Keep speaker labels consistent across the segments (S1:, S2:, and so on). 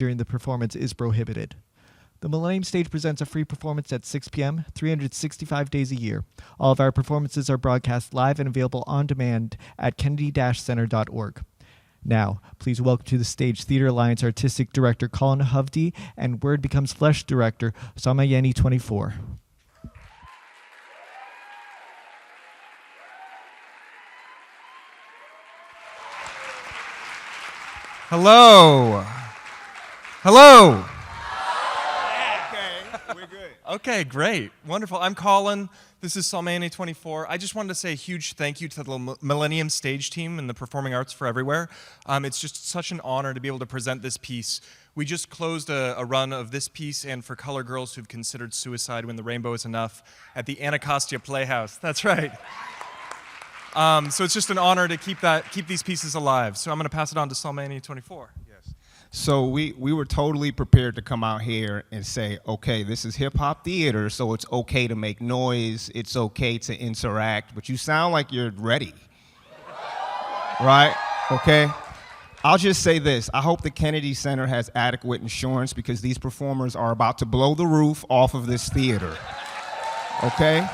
S1: during the performance is prohibited. The Millennium Stage presents a free performance at 6 p.m., 365 days a year. All of our performances are broadcast live and available on demand at kennedy-center.org. Now, please welcome to the stage Theater Alliance Artistic Director Colin Hovde and Word Becomes Flesh Director Samayeni 24.
S2: Hello. Hello.
S3: Okay, we're good.
S2: Okay, great. Wonderful. I'm Colin. This is Salmani 24. I just wanted to say a huge thank you to the Millennium Stage team and the Performing Arts for Everywhere. It's just such an honor to be able to present this piece. We just closed a run of this piece and for Color Girls Who've Considered Suicide When the Rainbow Is Enough at the Anacostia Playhouse. That's right. So it's just an honor to keep these pieces alive. So I'm going to pass it on to Salmani 24.
S3: Yes. So we were totally prepared to come out here and say, okay, this is hip hop theater, so it's okay to make noise, it's okay to interact, but you sound like you're ready. Right? Okay? I'll just say this. I hope the Kennedy Center has adequate insurance because these performers are about to blow the roof off of this theater. Okay?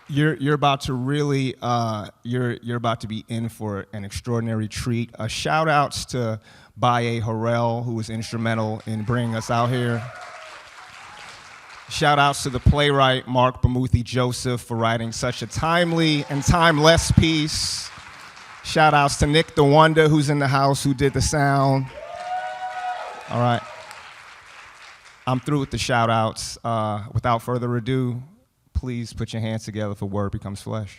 S3: You're about to really you're about to be in for an extraordinary treat. Shout outs to Baye Harrell, who was instrumental in bringing us out here. Shout outs to the playwright Marc Bamuthi Joseph for writing such a timely and timeless piece. Shout outs to Nick the Wonder, who's in the house, who did the sound. All right. I'm through with the shout outs. Without further ado, please put your hands together for Word Becomes Flesh.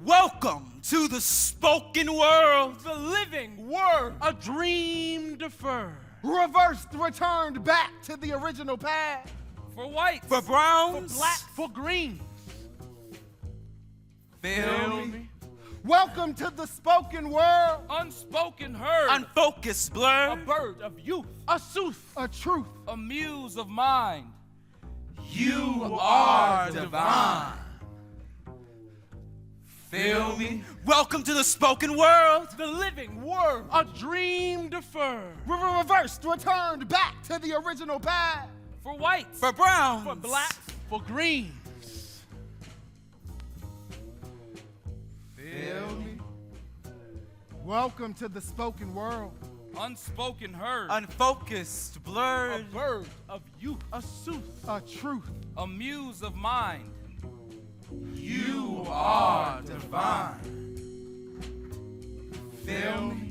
S4: Welcome to the spoken world,
S5: the living word,
S4: a dream deferred.
S5: reversed, returned back to the original path.
S4: For whites, for browns,
S5: For blacks, for greens.
S4: Feel me?
S5: Welcome to the spoken world,
S4: Unspoken heard,
S5: unfocused
S4: a
S5: blur,
S4: bird of youth,
S5: a sooth, a truth.
S4: a muse of mind. You are divine. Feel me? Welcome to the spoken world,
S5: The living word,
S4: a dream deferred.
S5: reversed, returned back to the original path.
S4: For whites, for browns,
S5: For blacks, for greens.
S4: Feel me?
S5: Welcome to the spoken world,
S4: Unspoken heard,
S6: Unfocused,
S5: a
S6: blurred,
S5: bird of youth, a sooth, a truth.
S4: a muse of mind. You are divine. Feel me?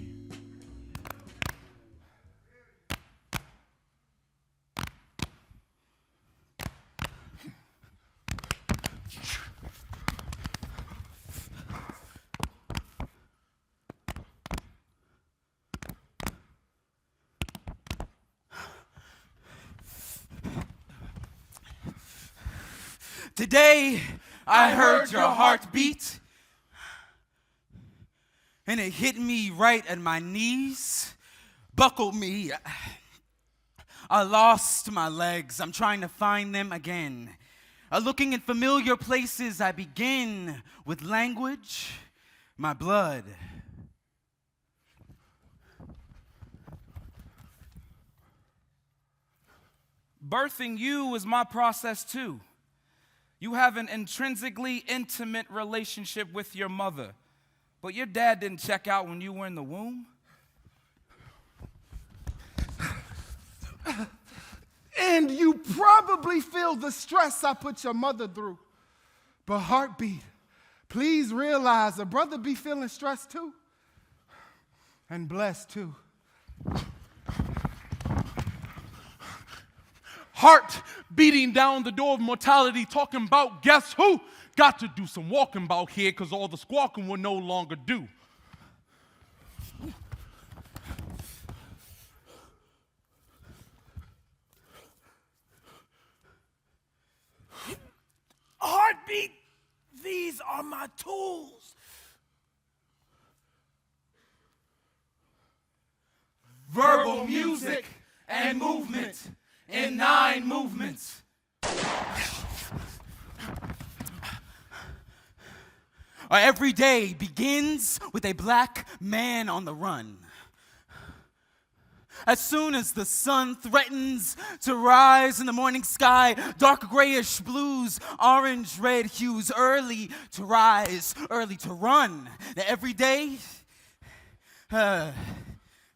S4: Today, I heard your heartbeat, and it hit me right at my knees, buckled me. I lost my legs. I'm trying to find them again. Looking in familiar places, I begin with language, my blood. Birthing you is my process too. You have an intrinsically intimate relationship with your mother, but your dad didn't check out when you were in the womb.
S5: And you probably feel the stress I put your mother through. But heartbeat, please realize a brother be feeling stressed too. And blessed too.
S6: Heart beating down the door of mortality, talking about guess who? Got to do some walking about here because all the squawking will no longer do.
S7: Heartbeat, these are my tools.
S4: Verbal music and movement in 9 movements. Every day begins with a black man on the run. As soon as the sun threatens to rise in the morning sky, dark grayish blues, orange red hues, early to rise, early to run. Now, every day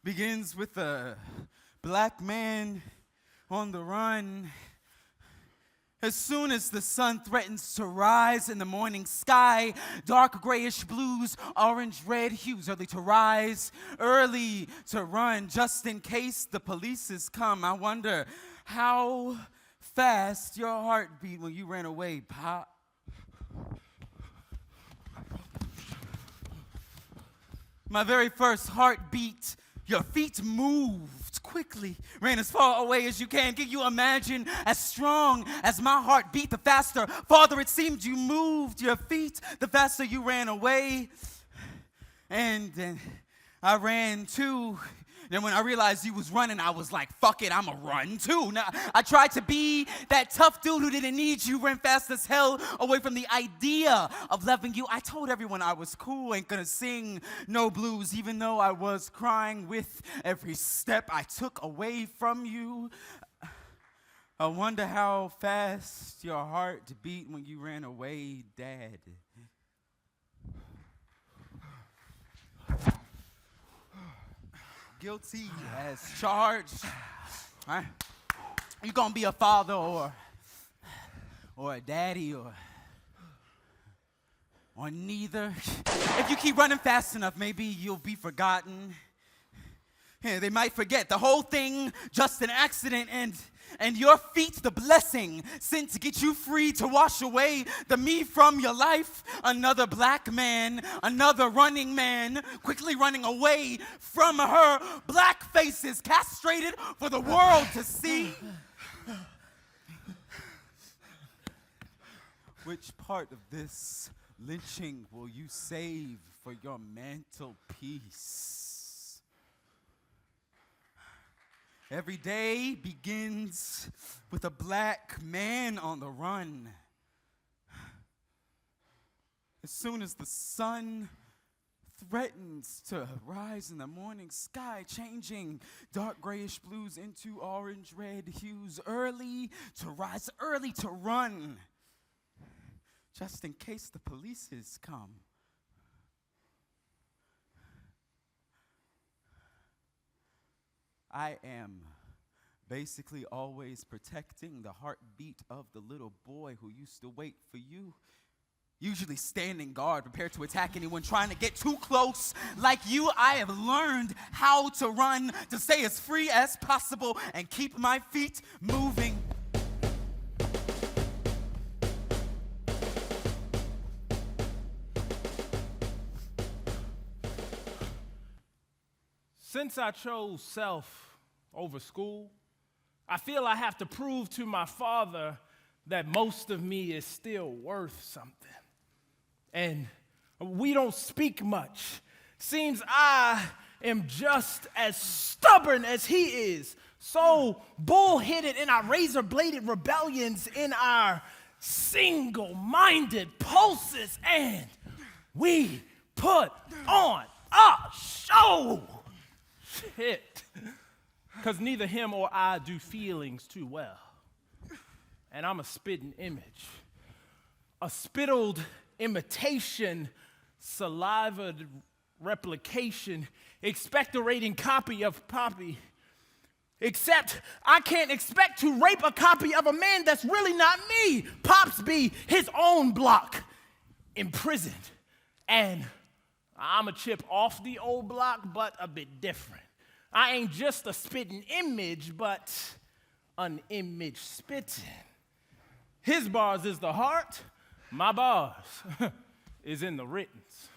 S4: begins with a black man on the run. As soon as the sun threatens to rise in the morning sky, dark grayish blues, orange red hues, early to rise, early to run, just in case the police has come. I wonder how fast your heart beat when you ran away, Pop. My very first heartbeat, your feet moved quickly, ran as far away as you can. Can you imagine? As strong as my heart beat, the faster, farther it seemed you moved your feet, the faster you ran away. And then I ran too. Then when I realized you was running, I was like, fuck it, I'ma run too. Now, I tried to be that tough dude who didn't need you, ran fast as hell away from the idea of loving you. I told everyone I was cool, ain't gonna sing no blues, even though I was crying with every step I took away from you. I wonder how fast your heart beat when you ran away, Dad. Guilty as charged. Right? You gonna be a father or a daddy or neither. If you keep running fast enough, maybe you'll be forgotten. Yeah, they might forget the whole thing, just an accident, and your feet, the blessing sent to get you free, to wash away the me from your life. Another black man, another running man, quickly running away from her. Black faces castrated for the world to see. Which part of this lynching will you save for your mantelpiece? Every day begins with a black man on the run. As soon as the sun threatens to rise in the morning sky, changing dark grayish blues into orange red hues, early to rise, early to run, just in case the police has come. I am basically always protecting the heartbeat of the little boy who used to wait for you. Usually standing guard, prepared to attack anyone trying to get too close. Like you, I have learned how to run, to stay as free as possible and keep my feet moving.
S7: Since I chose self over school, I feel I have to prove to my father that most of me is still worth something. And we don't speak much. Seems I am just as stubborn as he is. So bullheaded in our razor-bladed rebellions, in our single-minded pulses, and we put on a show. Shit. Because neither him or I do feelings too well. And I'm a spitting image. A spittled imitation, salivated replication, expectorating copy of Poppy. Except I can't expect to rape a copy of a man that's really not me. Pops be his own block, imprisoned. And I'm a chip off the old block, but a bit different. I ain't just a spitting image, but an image spitting. His bars is the heart, my bars is in the writtens.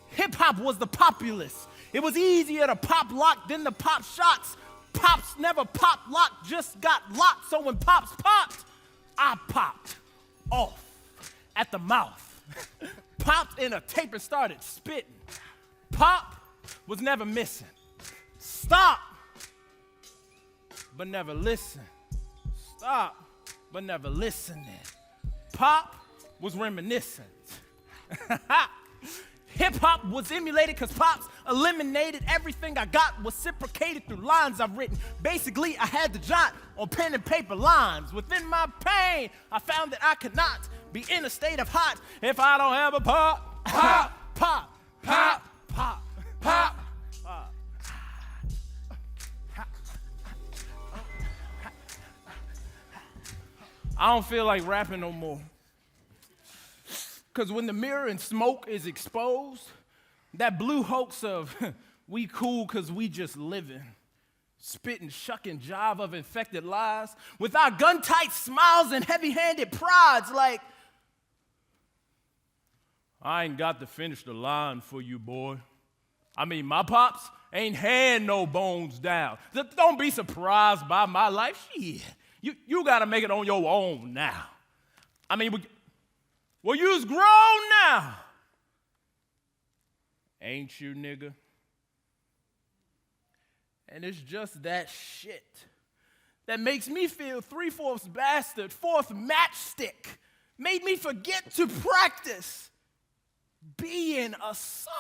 S7: Hip-hop was the populace. It was easier to pop lock than to pop shots. Pops never pop locked, just got locked. So when Pops popped, I popped off at the mouth. Popped in a tape and started spitting. Pop was never missing. Stop, but never listen. Stop, but never listening. Pop was reminiscent. Hip-hop was emulated because Pops eliminated everything I got, reciprocated through lines I've written. Basically, I had to jot on pen and paper lines. Within my pain, I found that I could not be in a state of hot if I don't have a pop, pop, pop, pop, pop, pop. I don't feel like rapping no more. Because when the mirror and smoke is exposed, that blue hoax of we cool because we just living, spitting, shucking jive of infected lies, with our gun-tight smiles and heavy-handed prides like, I ain't got to finish the line for you, boy. I mean, my pops ain't had no bones down. Don't be surprised by my life. Shit, you got to make it on your own now. I mean, well, you's grown now. Ain't you, nigga? And it's just that shit that makes me feel 3/4 bastard, 4th matchstick. Made me forget to practice being a son.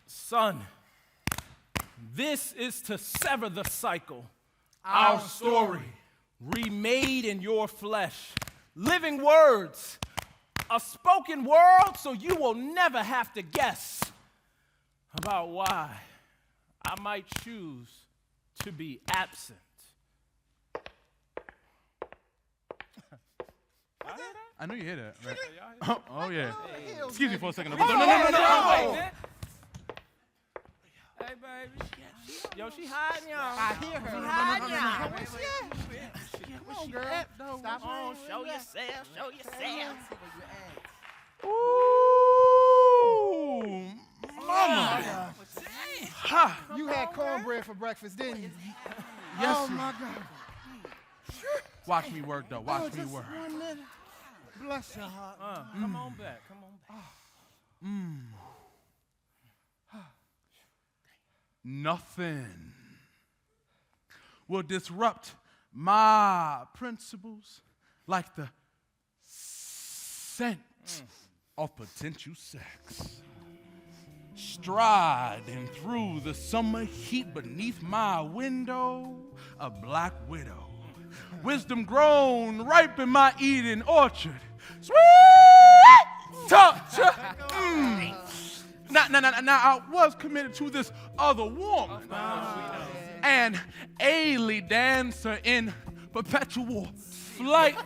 S7: Son, this is to sever the cycle. Our story, remade in your flesh. Living words, a spoken world so you will never have to guess about why I might choose to be absent.
S6: I know you hear that, right? Oh, yeah.
S5: Hey.
S6: Excuse me for a second. No.
S7: Hey, baby. Yo, she hiding y'all.
S5: I hear her.
S7: She hiding y'all.
S5: Where's she at? Come on, girl. Stop
S7: Oh,
S5: playing.
S7: show yourself, show yourself.
S6: Ooh, mama.
S5: You had cornbread for breakfast, didn't you?
S6: Yes,
S5: Oh,
S6: sir.
S5: my God.
S6: Watch me work, though. Watch me
S5: Just
S6: work.
S5: 1 minute. Bless your heart.
S7: Come on back, come on back.
S6: Nothing will disrupt my principles like the scent of potential sex. Striding through the summer heat beneath my window, a black widow. Wisdom grown, ripe in my Eden orchard. Sweet touch. Now, I was committed to this other woman. An airy dancer in perpetual flight.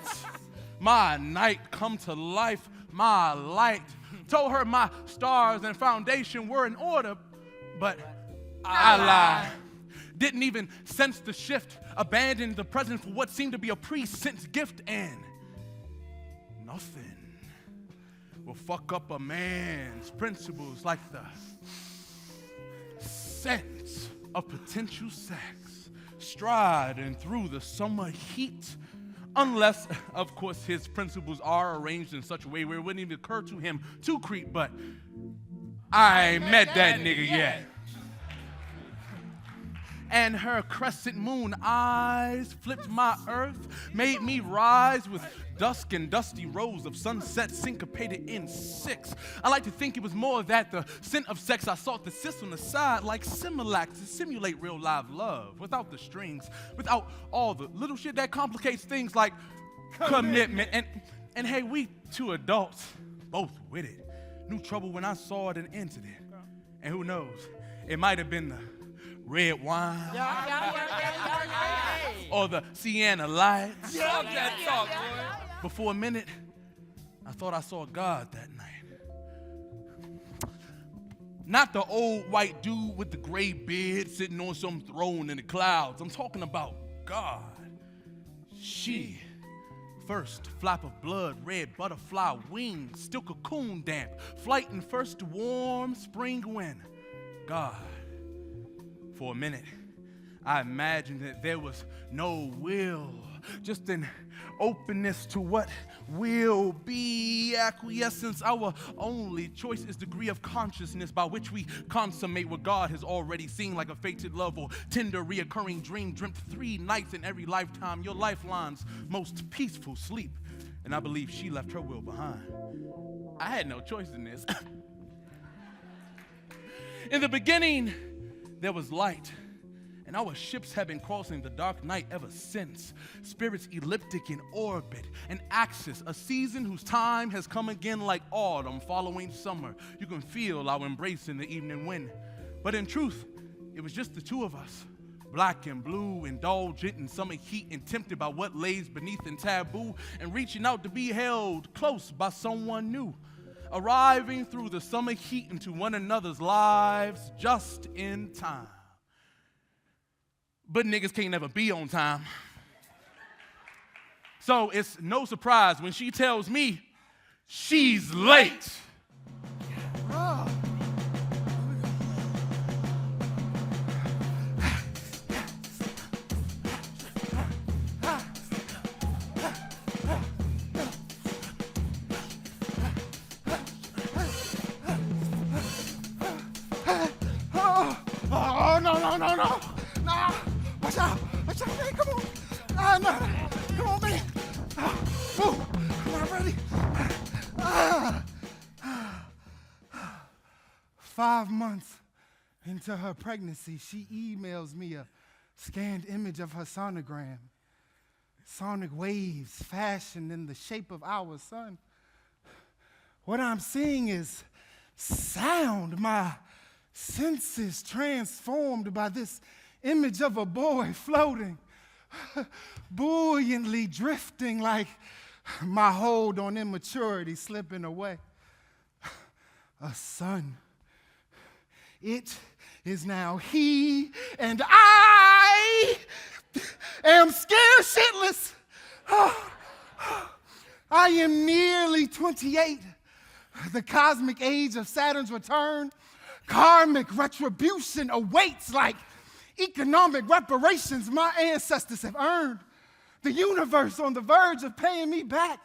S6: My night come to life, my light. Told her my stars and foundation were in order, but I lied. didn't even sense the shift, abandoned the present for what seemed to be a pre-sent gift, and nothing will fuck up a man's principles like the scent of potential sex, striding through the summer heat. Unless, of course, his principles are arranged in such a way where it wouldn't even occur to him to creep, but I ain't met that nigga yet. And her crescent moon eyes flipped my earth, made me rise with dusk and dusty rows of sunset syncopated in six. I like to think it was more that the scent of sex I sought to assist on the side like Similac to simulate real live love without the strings, without all the little shit that complicates things like commitment. And hey, we two adults, both with it, knew trouble when I saw it and entered it. And who knows, it might have been the red wine or the Sienna lights. But for a minute, I thought I saw God that night. Not the old white dude with the gray beard sitting on some throne in the clouds. I'm talking about God. She, first flap of blood, red butterfly wings, still cocoon damp, flighting first to warm spring wind. God. For a minute, I imagined that there was no will, just an openness to what will be, acquiescence. Our only choice is degree of consciousness by which we consummate what God has already seen, like a fated love or tender reoccurring dream dreamt 3 nights in every lifetime, your lifeline's most peaceful sleep. And I believe she left her will behind. I had no choice in this. In the beginning, there was light, and our ships have been crossing the dark night ever since. Spirits elliptic in orbit, an axis, a season whose time has come again like autumn following summer. You can feel our embrace in the evening wind. But in truth, it was just the two of us, black and blue, indulgent in summer heat and tempted by what lays beneath in taboo and reaching out to be held close by someone new. Arriving through the summer heat into one another's lives just in time. But niggas can't never be on time. So it's no surprise when she tells me she's late.
S5: No. Watch out, man, come on. No. Come on, man. Move. I'm not ready. 5 months into her pregnancy, she emails me a scanned image of her sonogram. Sonic waves fashioned in the shape of our sun. What I'm seeing is sound. My senses transformed by this image of a boy floating, buoyantly drifting, like my hold on immaturity slipping away. A son. It is now he, and I am scared shitless. I am nearly 28, the cosmic age of Saturn's return. Karmic retribution awaits like economic reparations my ancestors have earned. The universe on the verge of paying me back.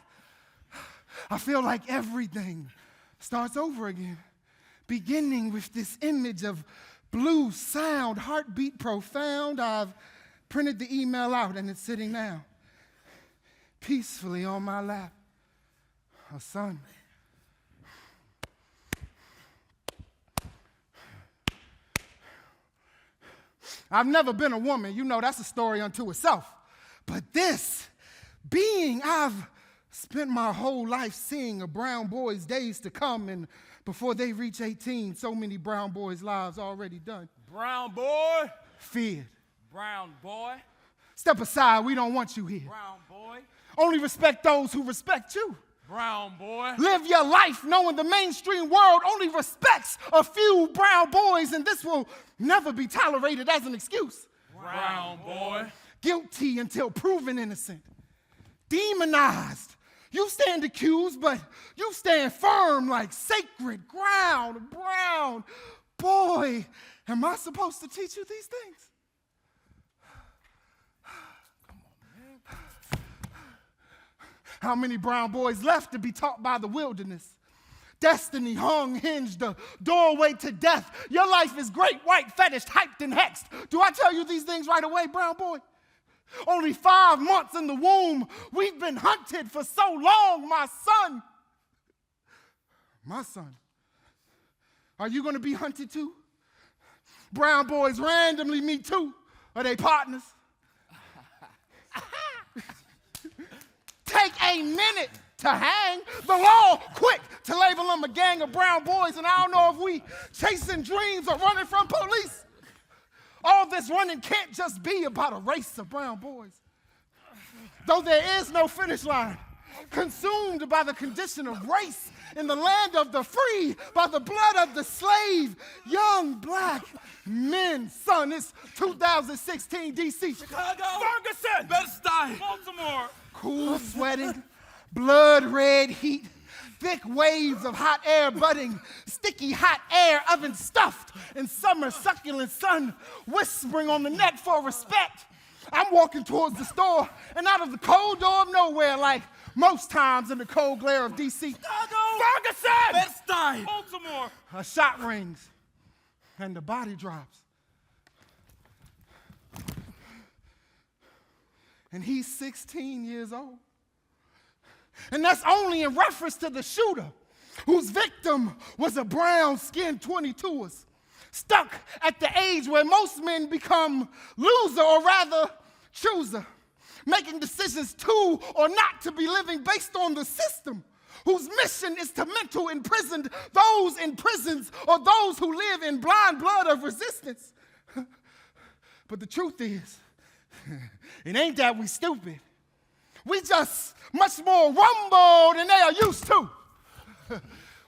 S5: I feel like everything starts over again, beginning with this image of blue sound, heartbeat profound. I've printed the email out and it's sitting now, peacefully on my lap. A son. I've never been a woman. You know, that's a story unto itself. But this being, I've spent my whole life seeing a brown boy's days to come, and before they reach 18, so many brown boys' lives already done.
S7: Brown boy.
S5: Feared.
S7: Brown boy.
S5: Step aside, we don't want you here.
S7: Brown boy.
S5: Only respect those who respect you.
S7: Brown boy.
S5: Live your life knowing the mainstream world only respects a few brown boys, and this will never be tolerated as an excuse.
S6: Brown boy.
S5: Guilty until proven innocent. Demonized. You stand accused, but you stand firm like sacred ground. Brown boy, am I supposed to teach you these things? How many brown boys left to be taught by the wilderness? Destiny hung, hinged, the doorway to death. Your life is great, white, fetished, hyped, and hexed. Do I tell you these things right away, brown boy? Only 5 months in the womb, we've been hunted for so long, my son. My son. Are you going to be hunted too? Brown boys randomly meet too. Are they partners? Take a minute to hang. The law quick to label them a gang of brown boys, and I don't know if we chasing dreams or running from police. All this running can't just be about a race of brown boys. Though there is no finish line, consumed by the condition of race in the land of the free, by the blood of the slave, young black men. Son, it's 2016 D.C.
S7: Chicago, Ferguson,
S6: Bed-Stuy,
S7: Baltimore.
S5: Cool sweating, blood red heat, thick waves of hot air budding, sticky hot air oven stuffed in summer succulent sun, whispering on the neck for respect. I'm walking towards the store and out of the cold door of nowhere, like most times in the cold glare of D.C.
S7: Chicago,
S6: Ferguson,
S7: Bed-Stuy, Baltimore.
S5: A shot rings and the body drops. And he's 16 years old. And that's only in reference to the shooter, whose victim was a brown-skinned 22er, stuck at the age where most men become loser, or rather chooser, making decisions to or not to be living based on the system, whose mission is to mental imprison those in prisons or those who live in blind blood of resistance. But the truth is, it ain't that we stupid. We just much more rumble than they are used to.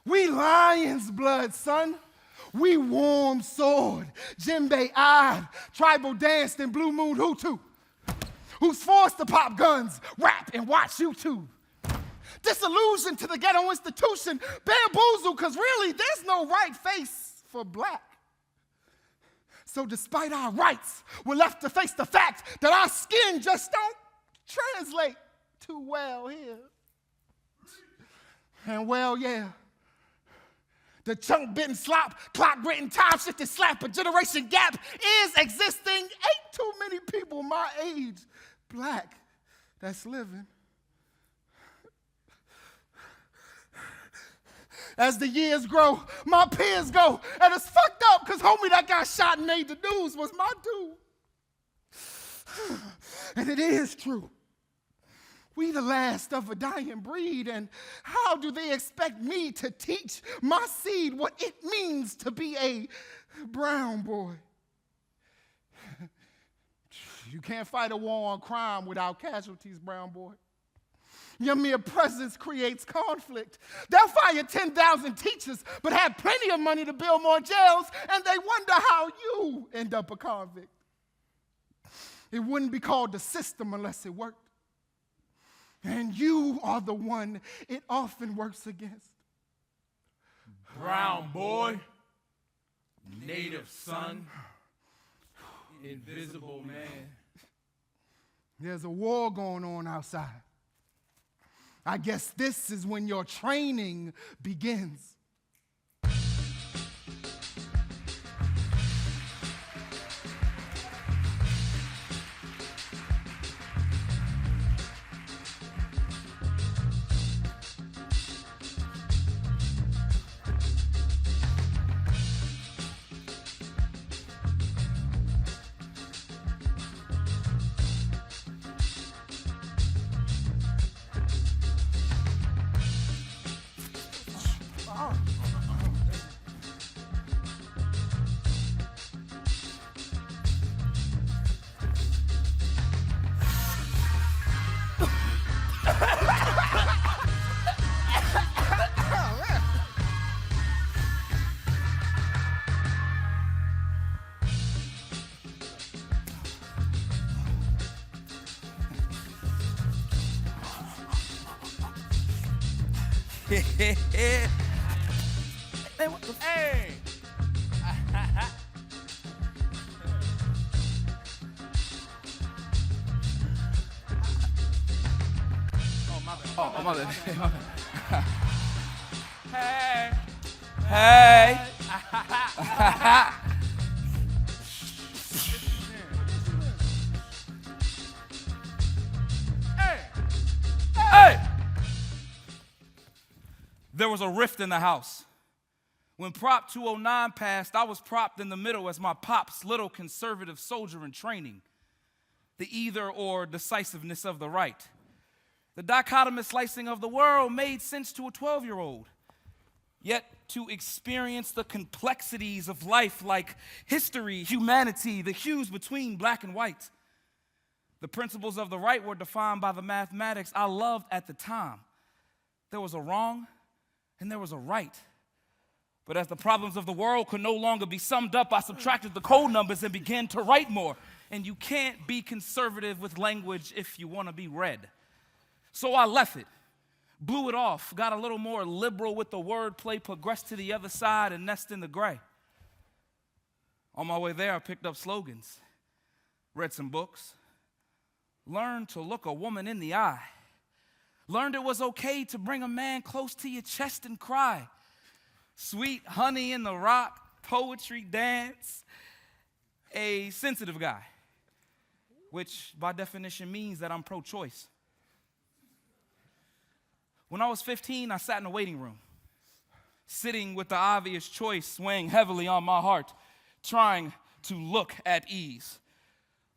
S5: We lion's blood, son. We warm sword, djembe-eyed, tribal danced in Blue Moon Hutu, who's forced to pop guns, rap, and watch YouTube. Disillusion to the ghetto institution, bamboozled, because really there's no right face for black. So despite our rights, we're left to face the fact that our skin just don't translate too well here. And well, yeah, the chunk-bitten slop, clock-written, time-shifted slap, a generation gap is existing. Ain't too many people my age, black, that's living. As the years grow, my peers go, and it's fucked up because homie that got shot and made the news was my dude. And it is true. We the last of a dying breed, and how do they expect me to teach my seed what it means to be a brown boy? You can't fight a war on crime without casualties, brown boy. Your mere presence creates conflict. They'll fire 10,000 teachers, but have plenty of money to build more jails, and they wonder how you end up a convict. It wouldn't be called the system unless it worked. And you are the one it often works against.
S6: brown boy, native son, invisible man.
S5: There's a war going on outside. I guess this is when your training begins. Oh.
S4: Hey, what the
S6: Hey!
S4: Oh, my bad.
S6: Hey!
S4: Hey. Hey. There was a rift in the house. When Prop 209 passed, I was propped in the middle as my pop's little conservative soldier in training. The either or decisiveness of the right. The dichotomous slicing of the world made sense to a 12-year-old. Yet to experience the complexities of life like history, humanity, the hues between black and white. The principles of the right were defined by the mathematics I loved at the time. There was a wrong and there was a right. But as the problems of the world could no longer be summed up, I subtracted the code numbers and began to write more. And you can't be conservative with language if you want to be read. So I left it, blew it off, got a little more liberal with the wordplay, progressed to the other side, and nested in the gray. On my way there, I picked up slogans, read some books, learned to look a woman in the eye, learned it was okay to bring a man close to your chest and cry. Sweet honey in the rock, poetry, dance, a sensitive guy, which by definition means that I'm pro-choice. When I was 15, I sat in a waiting room, sitting with the obvious choice weighing heavily on my heart, trying to look at ease.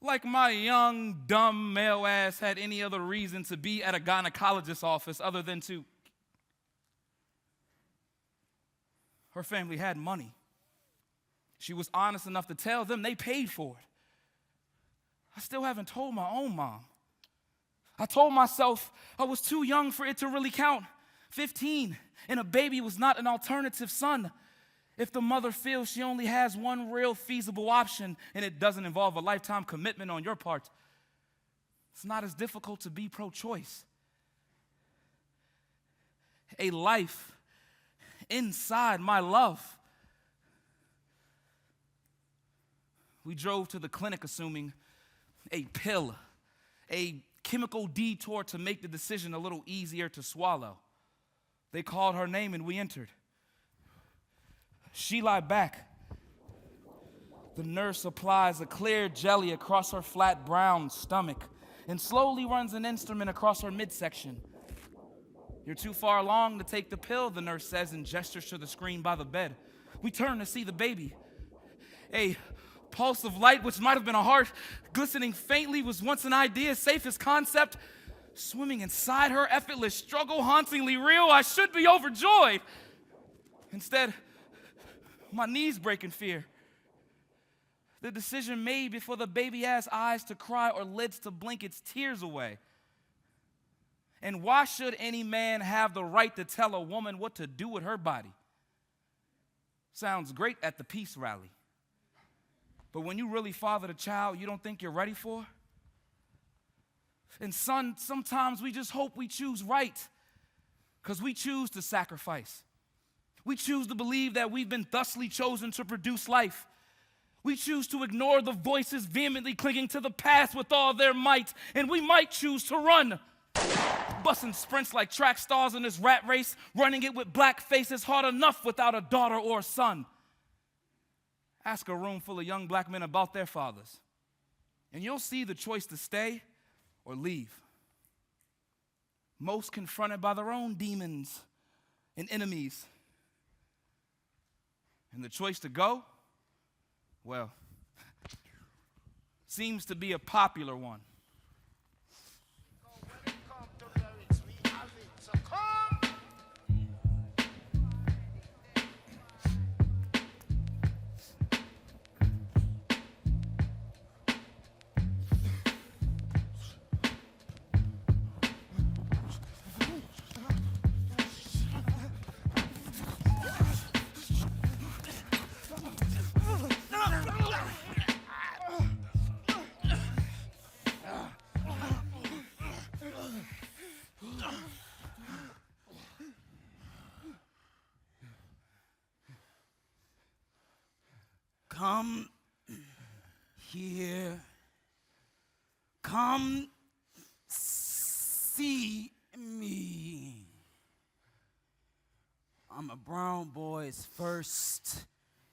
S4: Like my young, dumb male ass had any other reason to be at a gynecologist's office other than to. Her family had money. She was honest enough to tell them they paid for it. I still haven't told my own mom. I told myself I was too young for it to really count. 15, and a baby was not an alternative son. If the mother feels she only has one real feasible option and it doesn't involve a lifetime commitment on your part, it's not as difficult to be pro-choice. A life inside my love. We drove to the clinic assuming a pill, a chemical detour to make the decision a little easier to swallow. They called her name and we entered. She lied back. The nurse applies a clear jelly across her flat brown stomach and slowly runs an instrument across her midsection. You're too far along to take the pill, the nurse says and gestures to the screen by the bed. We turn to see the baby. A pulse of light, which might have been a heart, glistening faintly, was once an idea, safest concept, swimming inside her, effortless struggle, hauntingly real. I should be overjoyed. Instead, my knees break in fear. The decision made before the baby has eyes to cry or lids to blink its tears away. And why should any man have the right to tell a woman what to do with her body? Sounds great at the peace rally. But when you really father the child you don't think you're ready for? And son, sometimes we just hope we choose right because we choose to sacrifice. We choose to believe that we've been thusly chosen to produce life. We choose to ignore the voices vehemently clinging to the past with all their might, and we might choose to run. Busting sprints like track stars in this rat race, running it with black faces hard enough without a daughter or a son. Ask a room full of young black men about their fathers, and you'll see the choice to stay or leave. Most confronted by their own demons and enemies. And the choice to go, well, seems to be a popular one. Come here. Come see me. I'm a brown boy's first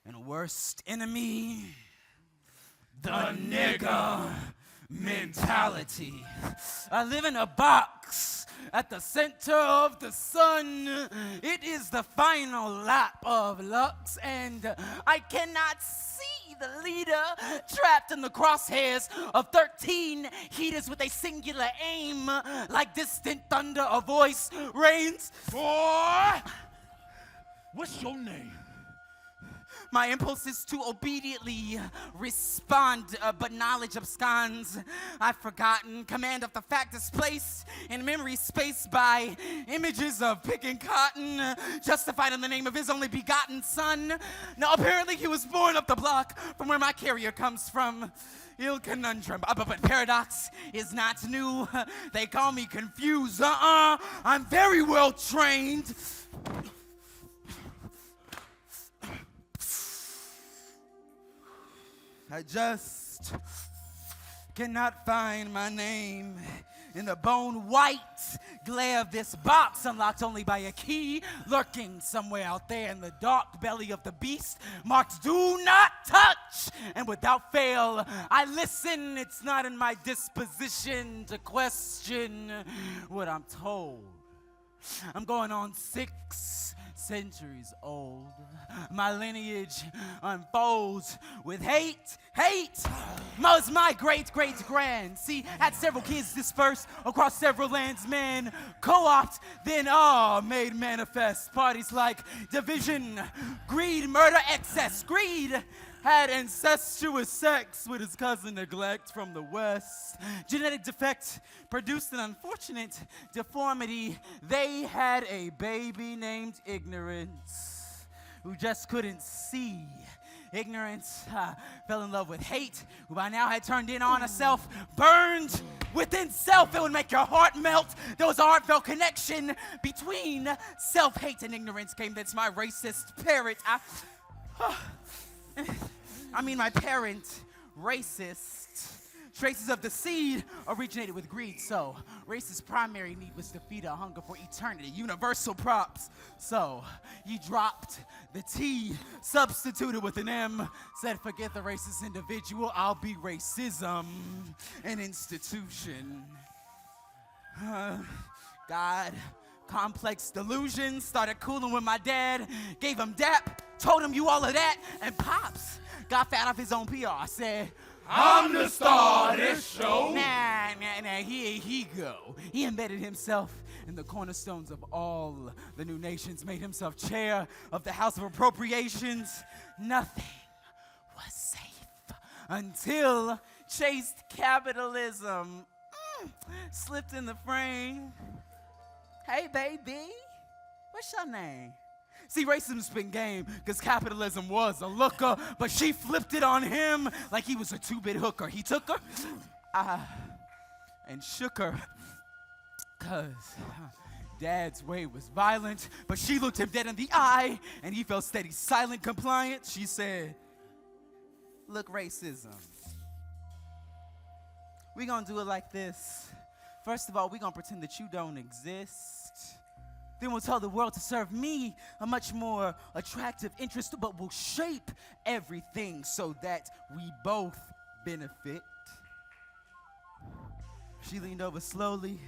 S4: and worst enemy. The nigga mentality. I live in a box at the center of the sun. It is the final lap of Lux, and I cannot see the leader trapped in the crosshairs of 13 heaters with a singular aim. Like distant thunder, a voice reigns.
S6: Boy, what's your name?
S4: My impulse is to obediently respond, but knowledge absconds. I've forgotten command of the fact is placed in memory space by images of picking cotton, justified in the name of his only begotten son. Now, apparently he was born up the block from where my carrier comes from. Ill conundrum, but paradox is not new. They call me confused. I'm very well trained. I just cannot find my name in the bone white glare of this box, unlocked only by a key, lurking somewhere out there in the dark belly of the beast, marked "Do not touch." And without fail, I listen. It's not in my disposition to question what I'm told. I'm going on 6 centuries old. My lineage unfolds with hate. Was my great-great-grand. See, had several kids dispersed across several lands, man. Co-opt, then all made manifest. Parties like division, greed, murder, excess. Greed had incestuous sex with his cousin Neglect from the West. Genetic defect produced an unfortunate deformity. They had a baby named Ignorance who just couldn't see. Ignorance fell in love with hate, who by now had turned in on herself, burned within self. It would make your heart melt. There was a heartfelt connection between self-hate and ignorance. Came that's my racist parent. My parent, racist. Traces of the seed originated with greed, so racist primary need was to feed a hunger for eternity. Universal props. So he dropped the T, substituted with an M, said forget the racist individual, I'll be racism, an institution. God, complex delusions, started cooling with my dad, gave him dap, told him you all of that, and Pops got fat off his own PR, said,
S6: I'm the star of this show.
S4: Nah, here he go. He embedded himself in the cornerstones of all the new nations, made himself chair of the House of Appropriations. Nothing was safe until chaste capitalism slipped in the frame. Hey, baby, what's your name? See, racism's been game, because capitalism was a looker, but she flipped it on him like he was a 2-bit hooker. He took her and shook her, because Dad's way was violent, but she looked him dead in the eye, and he felt steady, silent, compliant. She said, look, racism, we gonna do it like this. First of all, we gonna pretend that you don't exist. Then we'll tell the world to serve me a much more attractive interest, but we'll shape everything so that we both benefit. She leaned over slowly,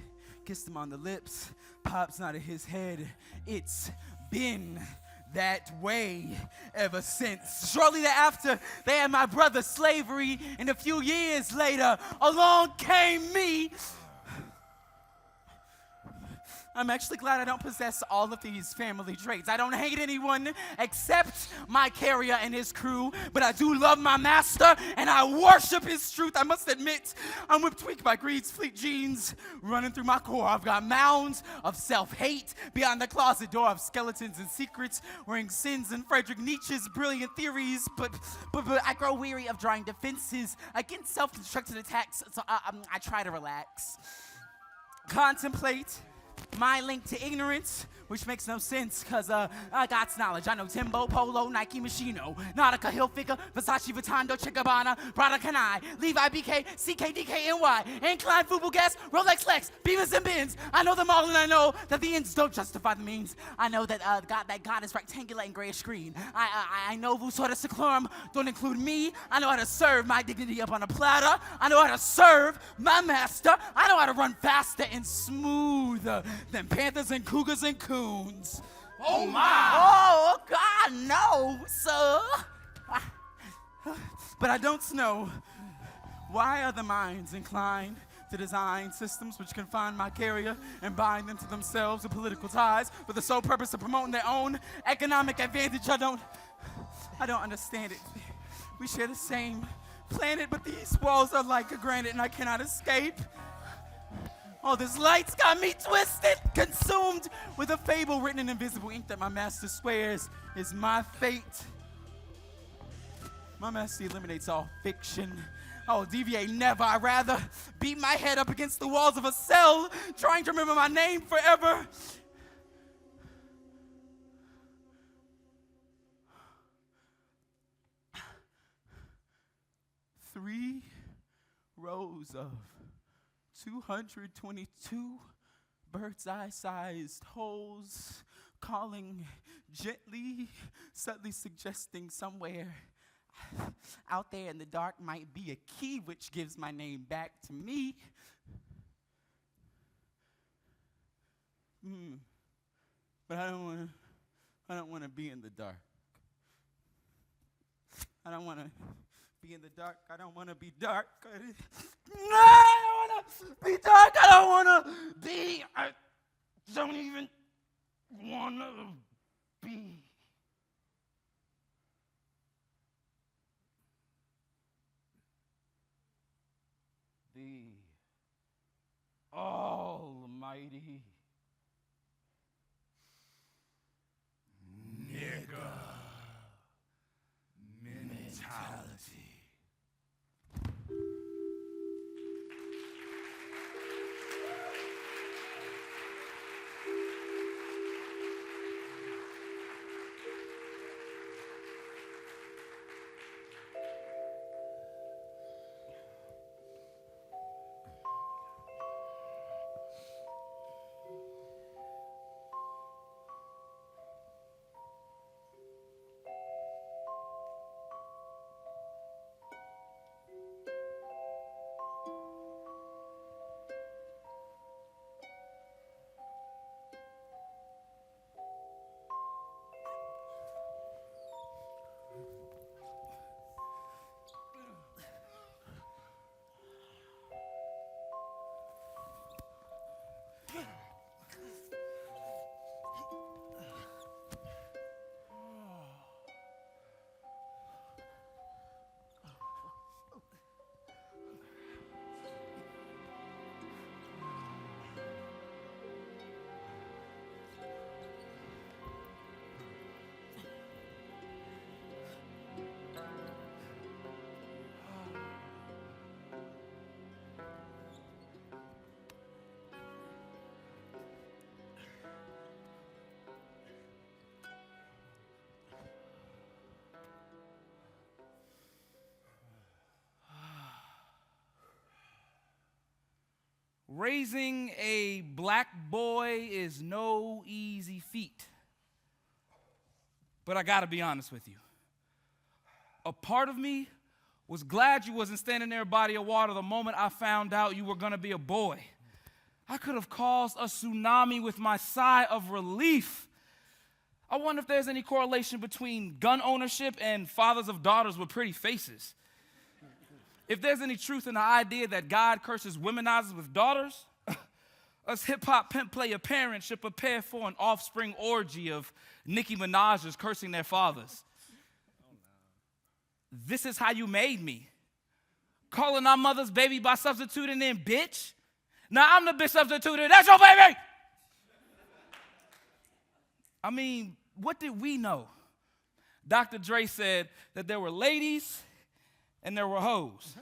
S4: kissed him on the lips. Pops nodded his head. It's been that way ever since. Shortly thereafter, they had my brother Slavery, and a few years later, along came me. I'm actually glad I don't possess all of these family traits. I don't hate anyone except my carrier and his crew, but I do love my master, and I worship his truth. I must admit, I'm whip-tweaked by greed's fleet genes running through my core. I've got mounds of self-hate beyond the closet door of skeletons and secrets, wearing sins and Friedrich Nietzsche's brilliant theories, but I grow weary of drawing defenses against self-constructed attacks, so I try to relax. Contemplate my link to ignorance which makes no sense, cause I got knowledge. I know Timbo, Polo, Nike, Machino, Nautica, Hilfiger, Versace, Vuitton, Chicabana, Prada, Canai, Levi, BK, CK, DK, NY, Incline, Fubu, Gas, Rolex, Lex, Beamers, and Bins. I know them all, and I know that the ends don't justify the means. I know that God is rectangular and grayish green. I know Vusorta Seclorum don't include me. I know how to serve my dignity up on a platter. I know how to serve my master. I know how to run faster and smoother than panthers and cougars and coons.
S6: Oh my!
S4: Oh God, no, sir. But I don't know. Why are the minds inclined to design systems which confine my carrier and bind them to themselves with political ties for the sole purpose of promoting their own economic advantage? I don't understand it. We share the same planet, but these walls are like a granite and I cannot escape. All this light's got me twisted, consumed with a fable written in invisible ink that my master swears is my fate. My master eliminates all fiction. I will deviate never. I'd rather beat my head up against the walls of a cell, trying to remember my name forever. Three rows of 222 bird's-eye-sized holes, calling gently, subtly suggesting somewhere out there in the dark might be a key which gives my name back to me. But I don't want to be in the dark. I don't want to be in the dark. I don't want to be dark. No, I don't want to be dark. I don't want to be. I don't even want to be. The almighty nigga mentality.
S7: Raising a black boy is no easy feat. But I gotta be honest with you. A part of me was glad you wasn't standing there by the water the moment I found out you were gonna be a boy. I could have caused a tsunami with my sigh of relief. I wonder if there's any correlation between gun ownership and fathers of daughters with pretty faces. If there's any truth in the idea that God curses womenizers with daughters, us hip-hop pimp player parents should prepare for an offspring orgy of Nicki Minaj's cursing their fathers. This is how you made me. Calling our mother's baby by substituting in bitch. Now I'm the bitch substituted. That's your baby! I mean, what did we know? Dr. Dre said that there were ladies and there were hoes.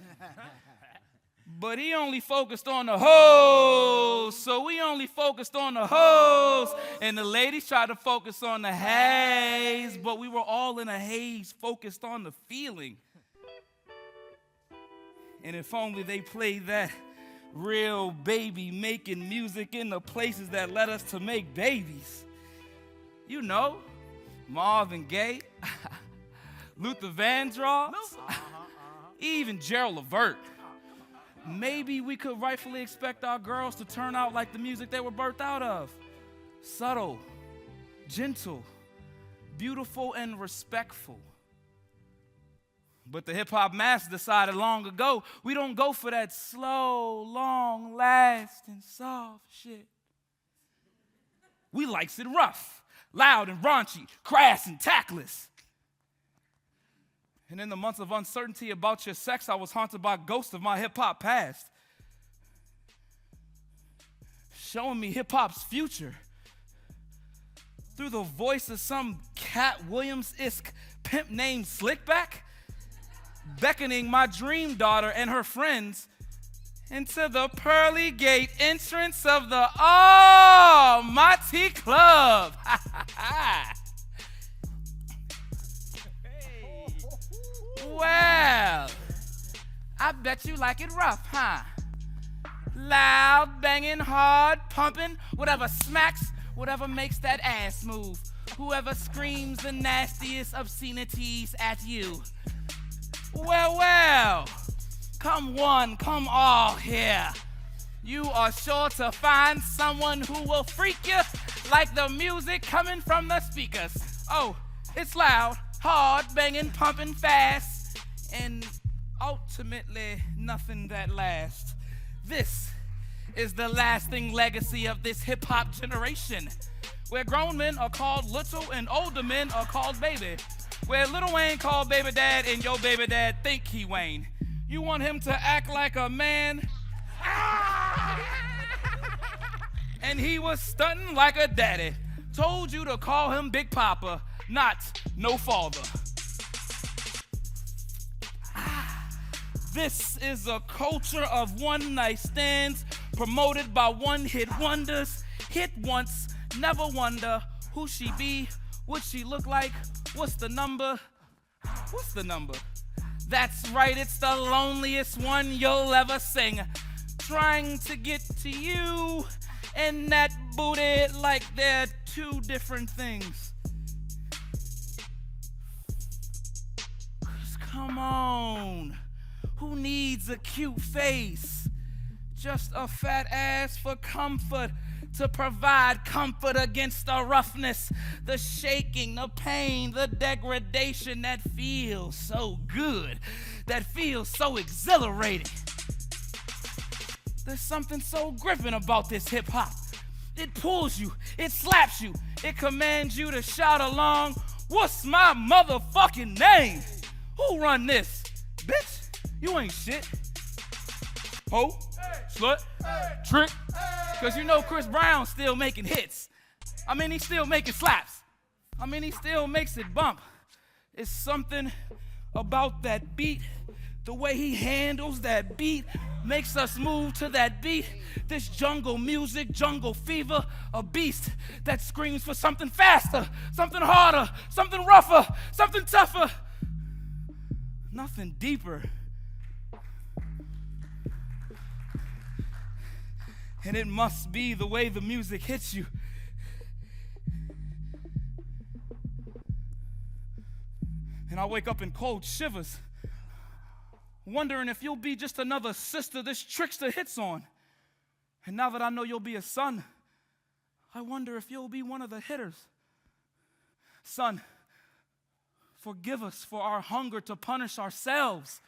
S4: But he only focused on the hoes, so we only focused on the hoes. And the ladies tried to focus on the haze, but we were all in a haze focused on the feeling. And if only they played that real baby making music in the places that led us to make babies. You know, Marvin Gaye, Luther Vandross, even Gerald Levert. Maybe we could rightfully expect our girls to turn out like the music they were birthed out of. Subtle, gentle, beautiful, and respectful. But the hip-hop master decided long ago, we don't go for that slow, long-lasting, soft shit. We likes it rough, loud and raunchy, crass and tactless. And in the months of uncertainty about your sex, I was haunted by ghosts of my hip-hop past, showing me hip-hop's future through the voice of some Cat Williams-esque pimp named Slickback, beckoning my dream daughter and her friends into the pearly gate entrance of the Almighty Club. Well, I bet you like it rough, huh? Loud, banging, hard, pumping, whatever smacks, whatever makes that ass move. Whoever screams the nastiest obscenities at you. Well, come one, come all here. You are sure to find someone who will freak you like the music coming from the speakers. Oh, it's loud, hard, banging, pumping fast, and ultimately nothing that lasts. This is the lasting legacy of this hip-hop generation, where grown men are called little and older men are called baby. Where Lil Wayne called baby dad and your baby dad think he Wayne. You want him to act like a man? And he was stunting like a daddy. Told you to call him Big Papa, not no father. This is a culture of one-night stands promoted by one-hit wonders. Hit once, never wonder who she be, what she look like. What's the number? What's the number? That's right, it's the loneliest one you'll ever sing. Trying to get to you and that booty like they're two different things. Come on. Who needs a cute face? Just a fat ass for comfort. To provide comfort against the roughness, the shaking, the pain, the degradation that feels so good, that feels so exhilarating. There's something so gripping about this hip-hop. It pulls you, it slaps you, it commands you to shout along, what's my motherfucking name? Who run this? Bitch, you ain't shit. Ho, slut, trick. Because you know Chris Brown's still making hits. I mean, he's still making slaps. I mean, he still makes it bump. It's something about that beat, the way he handles that beat, makes us move to that beat. This jungle music, jungle fever, a beast that screams for something faster, something harder, something rougher, something tougher, nothing deeper. And it must be the way the music hits you. And I wake up in cold shivers, wondering if you'll be just another sister this trickster hits on. And now that I know you'll be a son, I wonder if you'll be one of the hitters. Son, forgive us for our hunger to punish ourselves,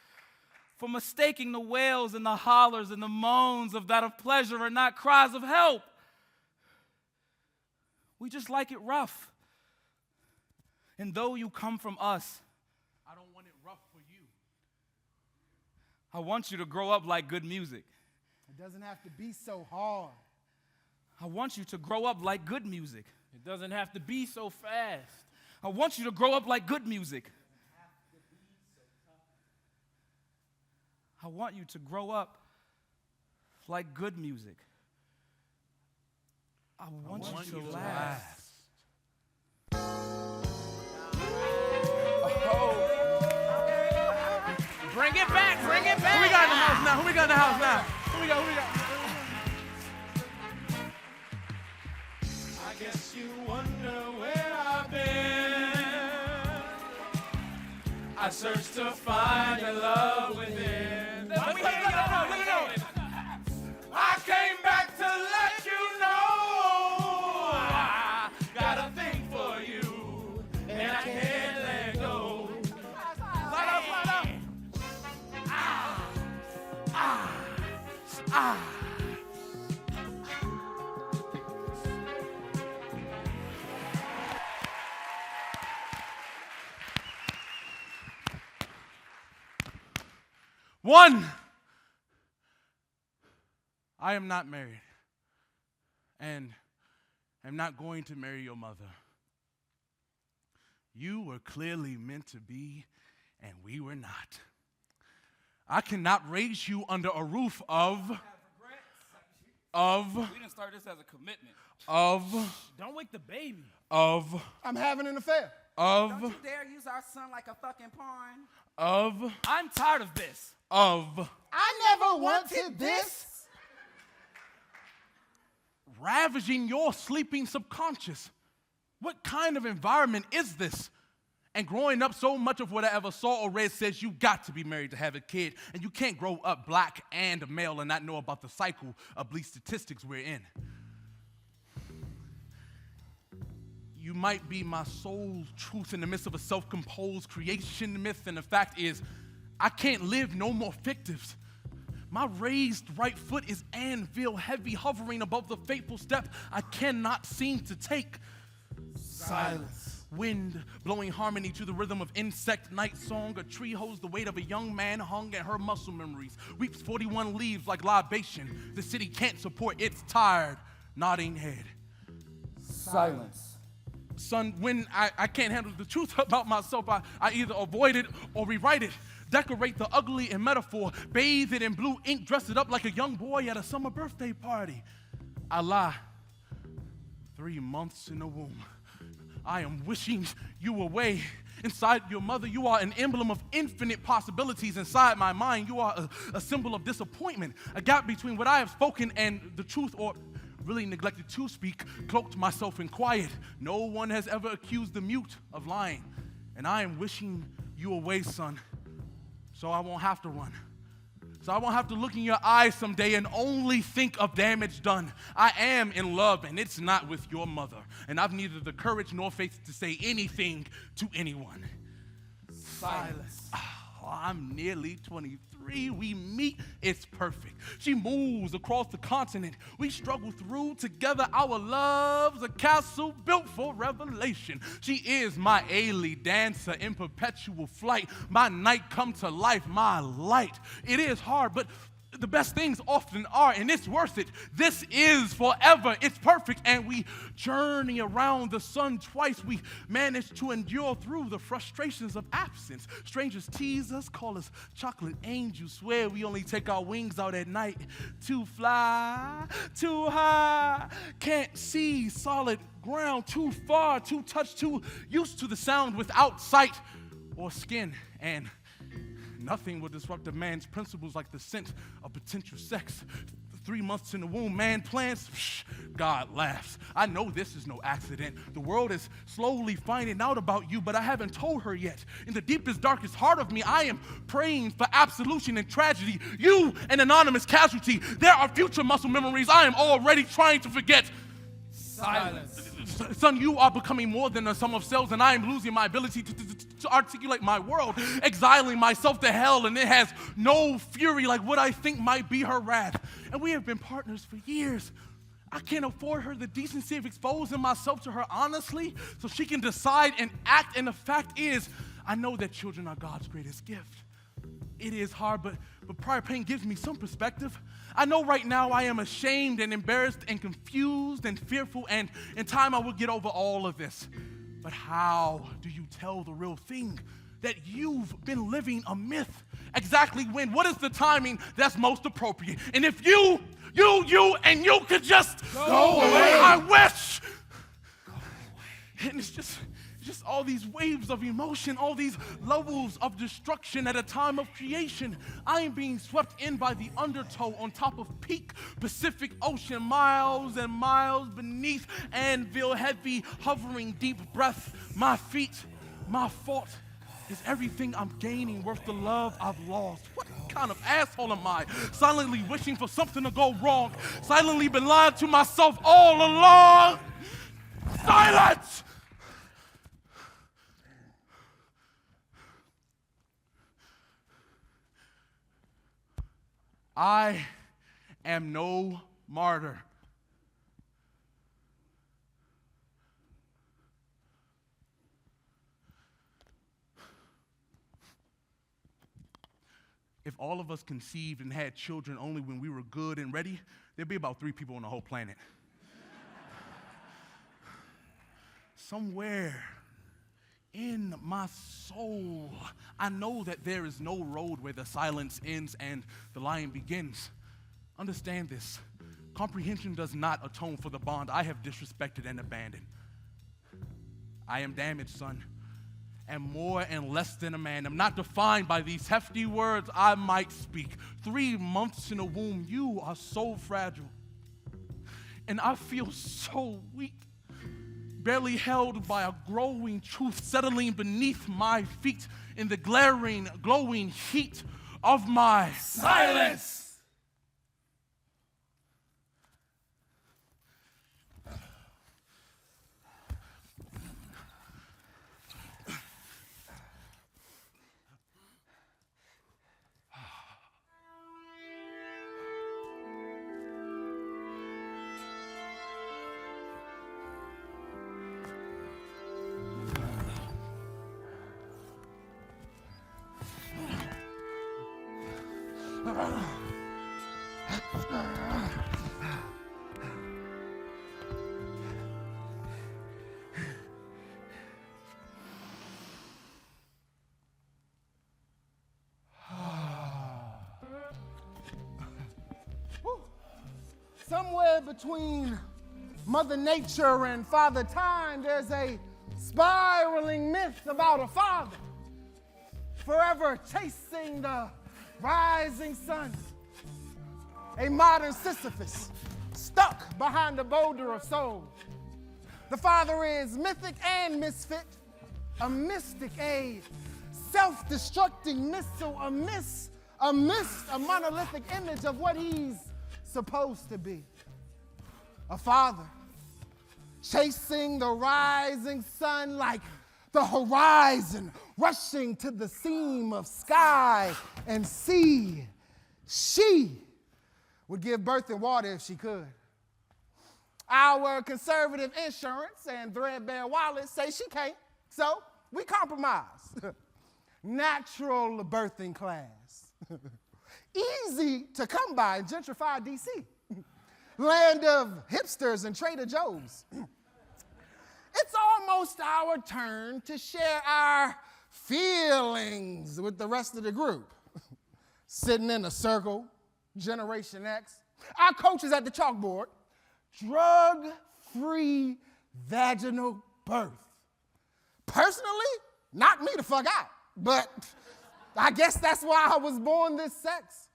S4: for mistaking the wails and the hollers and the moans of that of pleasure and not cries of help. We just like it rough. And though you come from us,
S6: I don't want it rough for you.
S4: I want you to grow up like good music.
S5: It doesn't have to be so hard.
S4: I want you to grow up like good music.
S7: It doesn't have to be so fast.
S4: I want you to grow up like good music. I want you to grow up like good music. I want you to last.
S7: Bring it back, bring it back.
S6: Who we got in the house now? Who we got in the house now? Who we got?
S8: I guess you wonder where I've been. I searched to find a love within.
S7: Let me know.
S8: I came back to let you know I got a thing for you, and I can't let go.
S7: Slide up.
S6: One, I am not married and am not going to marry your mother. You were clearly meant to be, and we were not. I cannot raise you under a roof of.
S4: We didn't start this as a commitment.
S7: Don't wake the baby.
S5: I'm having an affair.
S4: Don't you dare use our son like a fucking pawn.
S7: I'm tired of this.
S5: I never wanted this.
S6: Ravaging your sleeping subconscious. What kind of environment is this? And growing up, so much of what I ever saw or read says you got to be married to have a kid, and you can't grow up black and male and not know about the cycle of bleak statistics we're in. You might be my soul's truth in the midst of a self-composed creation myth, and the fact is, I can't live no more fictives. My raised right foot is anvil heavy, hovering above the fateful step I cannot seem to take. Silence. Wind blowing harmony to the rhythm of insect night song. A tree holds the weight of a young man hung at her muscle memories. Weeps 41 leaves like libation. The city can't support its tired, nodding head.
S4: Silence.
S6: Son, when I can't handle the truth about myself, I either avoid it or rewrite it. Decorate the ugly in metaphor, bathe it in blue ink, dress it up like a young boy at a summer birthday party. I lie. 3 months in the womb. I am wishing you away. Inside your mother, you are an emblem of infinite possibilities. Inside my mind, you are a symbol of disappointment, a gap between what I have spoken and the truth, or really neglected to speak, cloaked myself in quiet. No one has ever accused the mute of lying, and I am wishing you away, son, so I won't have to run. So I won't have to look in your eyes someday and only think of damage done. I am in love, and it's not with your mother. And I've neither the courage nor faith to say anything to anyone.
S4: Silence.
S6: Oh, I'm nearly 23. We meet, it's perfect. She moves across the continent. We struggle through together. Our love's a castle built for revelation. She is my Ailey dancer in perpetual flight. My night come to life, my light. It is hard, but the best things often are, and it's worth it. This is forever. It's perfect, and we journey around the sun twice. We manage to endure through the frustrations of absence. Strangers tease us, call us chocolate angels, swear we only take our wings out at night to fly too high. Can't see solid ground, too far, too touched, too used to the sound without sight or skin, and nothing will disrupt a man's principles like the scent of potential sex. 3 months in the womb, man plans, God laughs. I know this is no accident. The world is slowly finding out about you, but I haven't told her yet. In the deepest, darkest heart of me, I am praying for absolution and tragedy. You, an anonymous casualty. There are future muscle memories I am already trying to forget.
S4: Silence.
S6: Son, you are becoming more than a sum of cells, and I am losing my ability to articulate my world, exiling myself to hell, and it has no fury like what I think might be her wrath. And we have been partners for years. I can't afford her the decency of exposing myself to her honestly so she can decide and act, and the fact is, I know that children are God's greatest gift. It is hard, but prior pain gives me some perspective. I know right now I am ashamed and embarrassed and confused and fearful, and in time I will get over all of this. But how do you tell the real thing? that you've been living a myth. Exactly when, what is the timing that's most appropriate? And if you could just go away. I wish. Go away. And it's just all these waves of emotion, all these levels of destruction at a time of creation. I am being swept in by the undertow on top of peak Pacific Ocean, miles and miles beneath anvil heavy, hovering deep breath. My feet, my fault. Is everything I'm gaining worth the love I've lost? What kind of asshole am I? Silently wishing for something to go wrong. Silently been lying to myself all along. Silence! I am no martyr. If all of us conceived and had children only when we were good and ready, there'd be about 3 people on the whole planet. Somewhere in my soul, I know that there is no road where the silence ends and the lying begins. Understand this. Comprehension does not atone for the bond I have disrespected and abandoned. I am damaged, son. And more and less than a man. I'm not defined by these hefty words I might speak. 3 months in a womb, you are so fragile. And I feel so weak, barely held by a growing truth settling beneath my feet in the glaring, glowing heat of my silence.
S5: Somewhere between Mother Nature and Father Time, there's a spiraling myth about a father forever chasing the rising sun. A modern Sisyphus stuck behind a boulder of soul. The father is mythic and misfit, a mystic, a self-destructing missile, a monolithic image of what he's supposed to be. A father chasing the rising sun like the horizon, rushing to the seam of sky and sea. She would give birth in water if she could. Our conservative insurance and threadbare wallets say she can't, so we compromise. Natural birthing class. Easy to come by in gentrified DC. Land of hipsters and Trader Joe's. It's almost our turn to share our feelings with the rest of the group. Sitting in a circle, Generation X. Our coach is at the chalkboard. Drug-free vaginal birth. Personally, knock me the fuck out. But I guess that's why I was born this sex.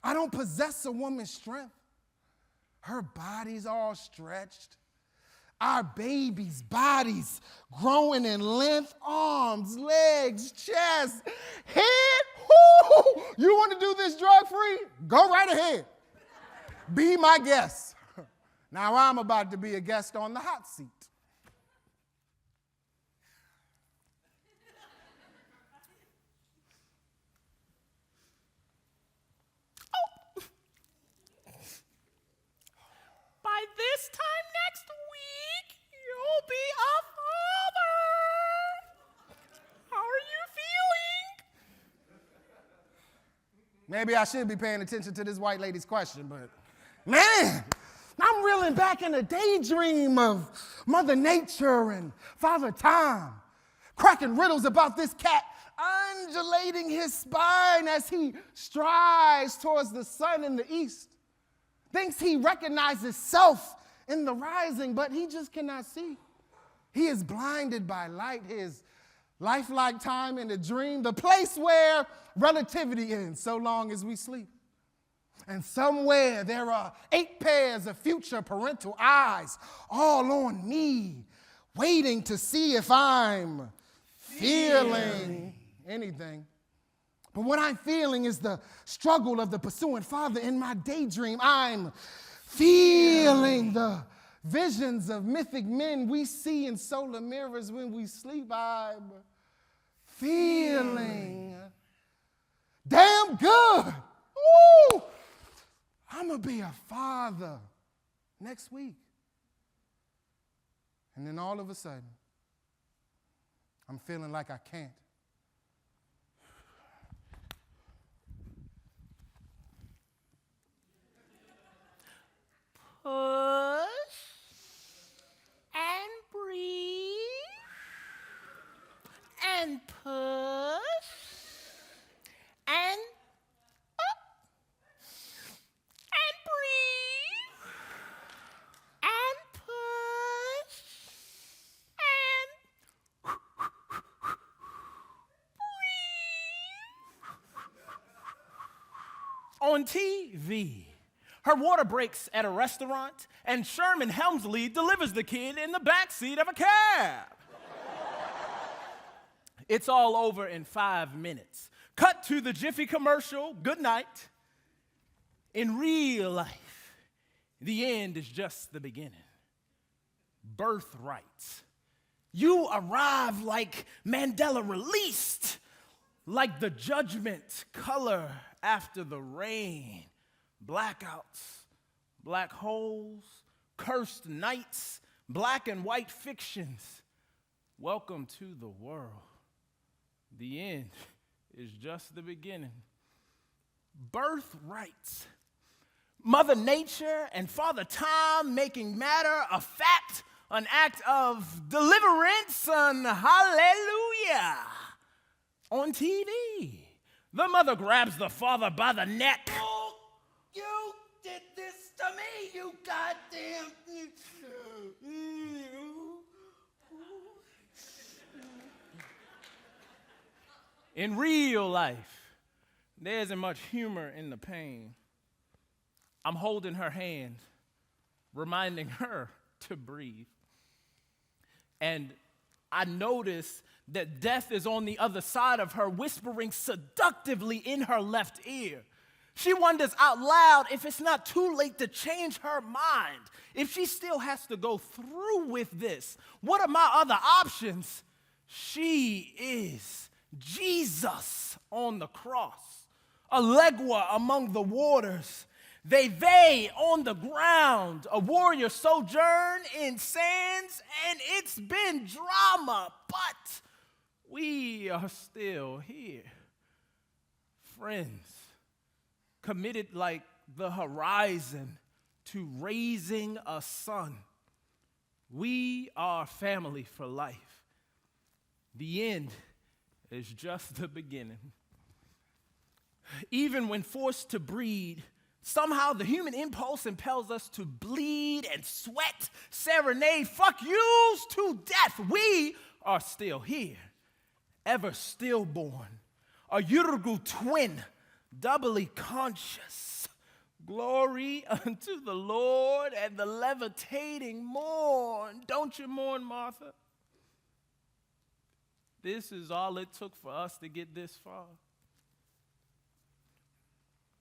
S5: I don't possess a woman's strength. Her body's all stretched. Our baby's bodies growing in length, arms, legs, chest, head. Woo! You want to do this drug-free? Go right ahead. Be my guest. Now I'm about to be a guest on the hot seat.
S7: By this time next week, you'll be a father. How are you feeling?
S5: Maybe I should be paying attention to this white lady's question, but man, I'm reeling back in a daydream of Mother Nature and Father Time, cracking riddles about this cat undulating his spine as he strides towards the sun in the east. Thinks he recognizes self in the rising, but he just cannot see. He is blinded by light, his lifelike time in a dream, the place where relativity ends so long as we sleep. And somewhere there are 8 pairs of future parental eyes all on me, waiting to see if I'm feeling anything. But what I'm feeling is the struggle of the pursuing father in my daydream. I'm feeling the visions of mythic men we see in solar mirrors when we sleep. I'm feeling damn good. Ooh, I'm going to be a father next week. And then all of a sudden, I'm feeling like I can't.
S7: Push and breathe and push and up and breathe and push and breathe. On TV, her water breaks at a restaurant, and Sherman Hemsley delivers the kid in the backseat of a cab. It's all over in 5 minutes. Cut to the Jiffy commercial, good night. In real life, the end is just the beginning. Birthrights. You arrive like Mandela released, like the judgment color after the rain. Blackouts, black holes, cursed nights, black and white fictions. Welcome to the world. The end is just the beginning. Birthrights. Mother Nature and Father Time making matter a fact, an act of deliverance, and hallelujah. On TV, the mother grabs the father by the neck.
S8: You did this to me, you goddamn.
S7: In real life, there isn't much humor in the pain. I'm holding her hand, reminding her to breathe. And I notice that death is on the other side of her, whispering seductively in her left ear. She wonders out loud if it's not too late to change her mind, if she still has to go through with this. What are my other options? She is Jesus on the cross, a legua among the waters. They on the ground, a warrior sojourn in sands, and it's been drama, but we are still here. Friends, committed like the horizon to raising a son. We are family for life. The end is just the beginning. Even when forced to breed, somehow the human impulse impels us to bleed and sweat, serenade, fuck yous to death. We are still here, ever stillborn, a Urugu twin, doubly conscious. Glory unto the Lord and the levitating morn. Don't you mourn, Martha? This is all it took for us to get this far.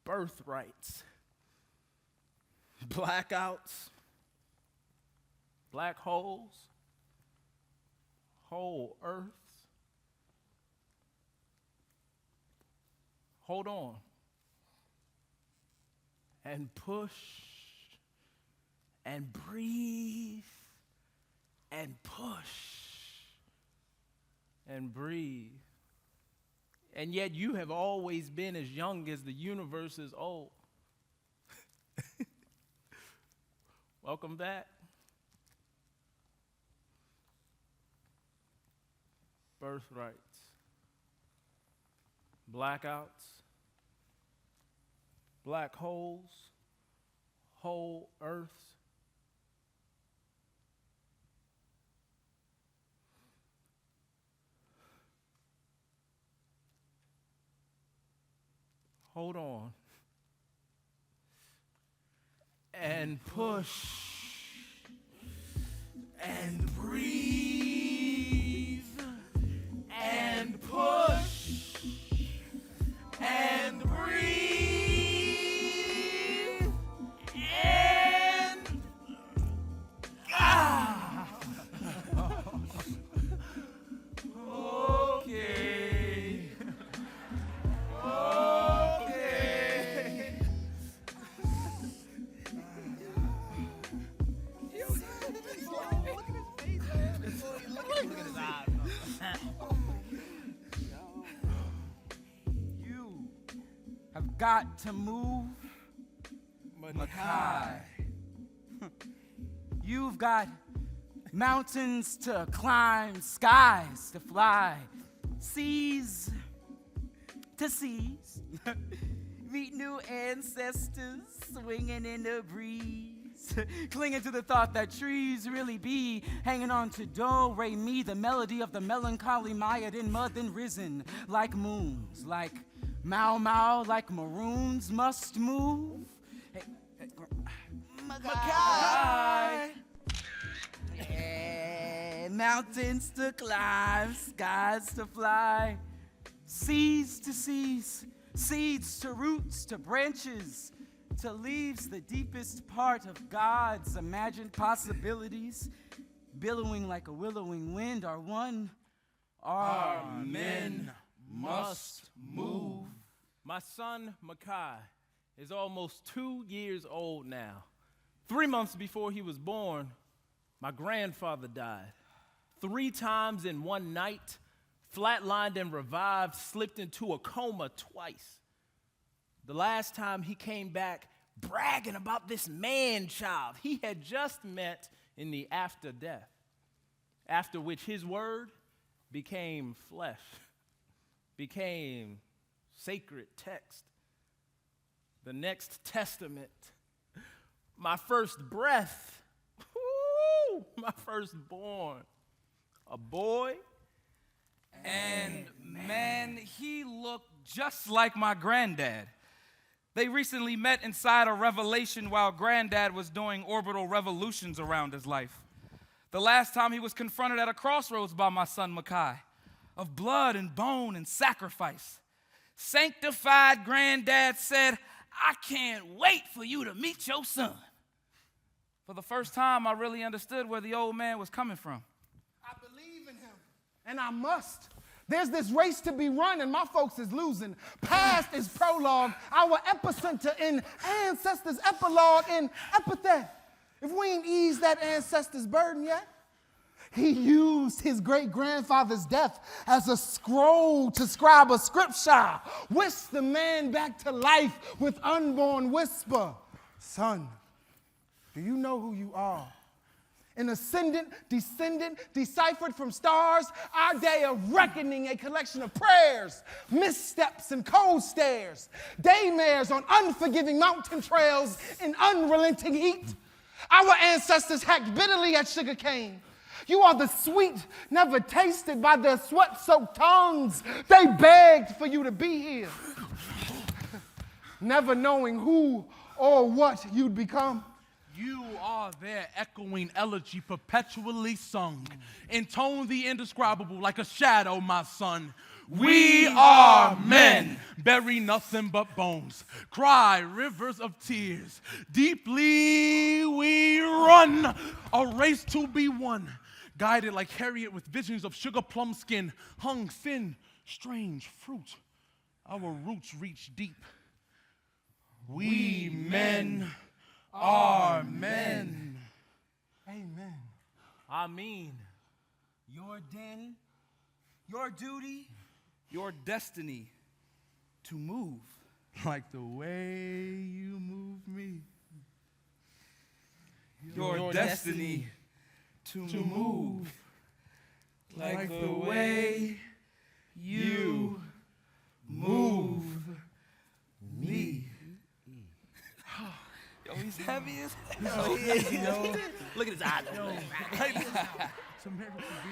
S7: Birthrights, blackouts, black holes, whole earths. Hold on. And push and breathe and push and breathe. And yet you have always been as young as the universe is old. Welcome back. Birthrights. blackouts, black holes, whole earths. Hold on. And push. And breathe. And push. And breathe. And okay. Okay.
S4: You have got to move, Makai. You've got mountains to climb, skies to fly, seas to seize. Meet new ancestors swinging in the breeze. Clinging to the thought that trees really be hanging on to do, re, mi, the melody of the melancholy mired in mud and risen like moons, like Mau Mau, like maroons must move. Hey, Makai. Yeah, mountains to climb, skies to fly, seas to seas, seeds to roots to branches, to leaves, the deepest part of God's imagined possibilities, billowing like a willowing wind, are one. Our men must move.
S7: My son, Makai, is almost 2 years old now. 3 months before he was born, my grandfather died. 3 times in one night, flatlined and revived, slipped into a coma twice. The last time he came back bragging about this man-child he had just met in the after death, after which his word became flesh, became sacred text, the next testament, my first breath, my firstborn, a boy.
S4: And man, he looked just like my granddad. They recently met inside a revelation while granddad was doing orbital revolutions around his life. The last time he was confronted at a crossroads by my son Makai, of blood and bone and sacrifice. Sanctified granddad said, "I can't wait for you to meet your son." For the first time, I really understood where the old man was coming from.
S5: I believe in him, and I must. There's this race to be run, and my folks is losing. Past is prologue, our epicenter in ancestors' epilogue in epithet. If we ain't eased that ancestor's burden yet, he used his great-grandfather's death as a scroll to scribe a scripture. Whisk the man back to life with unborn whisper. Son, do you know who you are? An ascendant, descendant, deciphered from stars, our day of reckoning, a collection of prayers, missteps and cold stares, daymares on unforgiving mountain trails in unrelenting heat. Our ancestors hacked bitterly at sugarcane. You are the sweet, never tasted by their sweat-soaked tongues. They begged for you to be here, never knowing who or what you'd become.
S6: You are their echoing elegy perpetually sung. Intone the indescribable like a shadow, my son. We are men. Bury nothing but bones. Cry rivers of tears. Deeply we run. A race to be won. Guided like Harriet with visions of sugar plum skin. Hung thin, strange fruit. Our roots reach deep. We men are men.
S5: Amen.
S7: I mean,
S4: Your den, your duty, your destiny to move.
S6: Like the way you move me.
S4: Your destiny to move. Like the way you move me. Yo, he's heavy as hell. Look at his eyes.
S6: It's a miracle, B.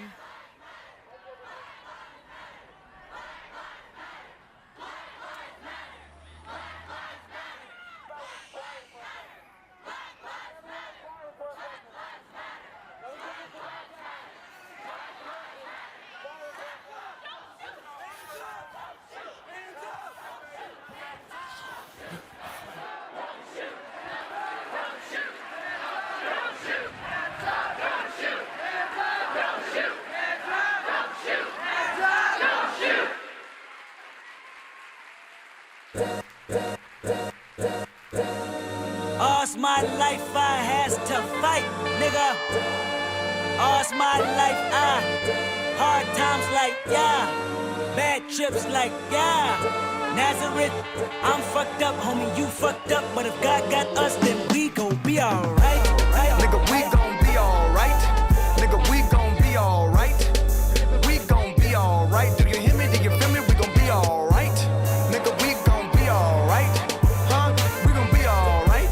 S9: All's my life I has to fight, nigga. All's my life hard times like, yeah. Bad trips like, yeah. Nazareth, I'm fucked up, homie, you fucked up. But if God got us, then we gon' be alright.
S10: Nigga, we gon' be alright. Nigga, we gon' be alright. We gon' be alright. Do you hear me? Do you feel me? We gon' be alright. Nigga, we gon' be alright. Huh? We gon' be alright.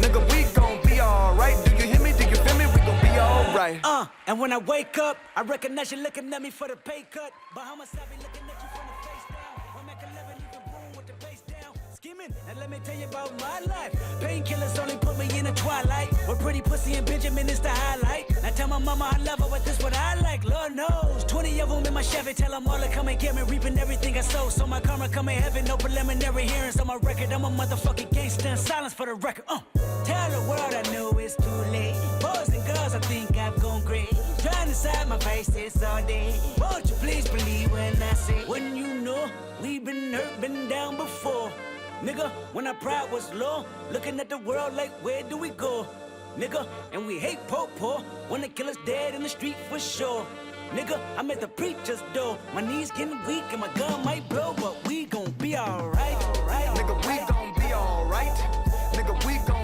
S10: Nigga, we gon' be alright. Do you hear me? Do you feel me? We gon' be alright.
S9: And when I wake up, I recognize you looking at me for the pay cut. Bahamas, I be looking at you from the face down. When Mac 11, leaving room with the bass down. Scheming, and let me tell you about my life. Painkillers only put me in the twilight. With pretty pussy and Benjamin is the highlight. Now tell my mama I love her, but this what I like. Lord knows, 20 of them in my Chevy. Tell them all to come and get me, reaping everything I sow. So my karma come in heaven, no preliminary hearings on my record. I'm a motherfucking gangster in silence for the record. Tell the world I know it's too late. Boys and girls, I think I've gone great. Trying to decide my faces all day. Won't you please believe when I say, when you know we've been hurt, been down before. Nigga, when our pride was low, looking at the world like, where do we go? Nigga, and we hate poor, when the killer's dead in the street for sure. Nigga, I'm at the preacher's door. My knees getting weak and my gun might blow, but we gon' be alright.
S10: Nigga, we gon' be alright. Nigga, we gon'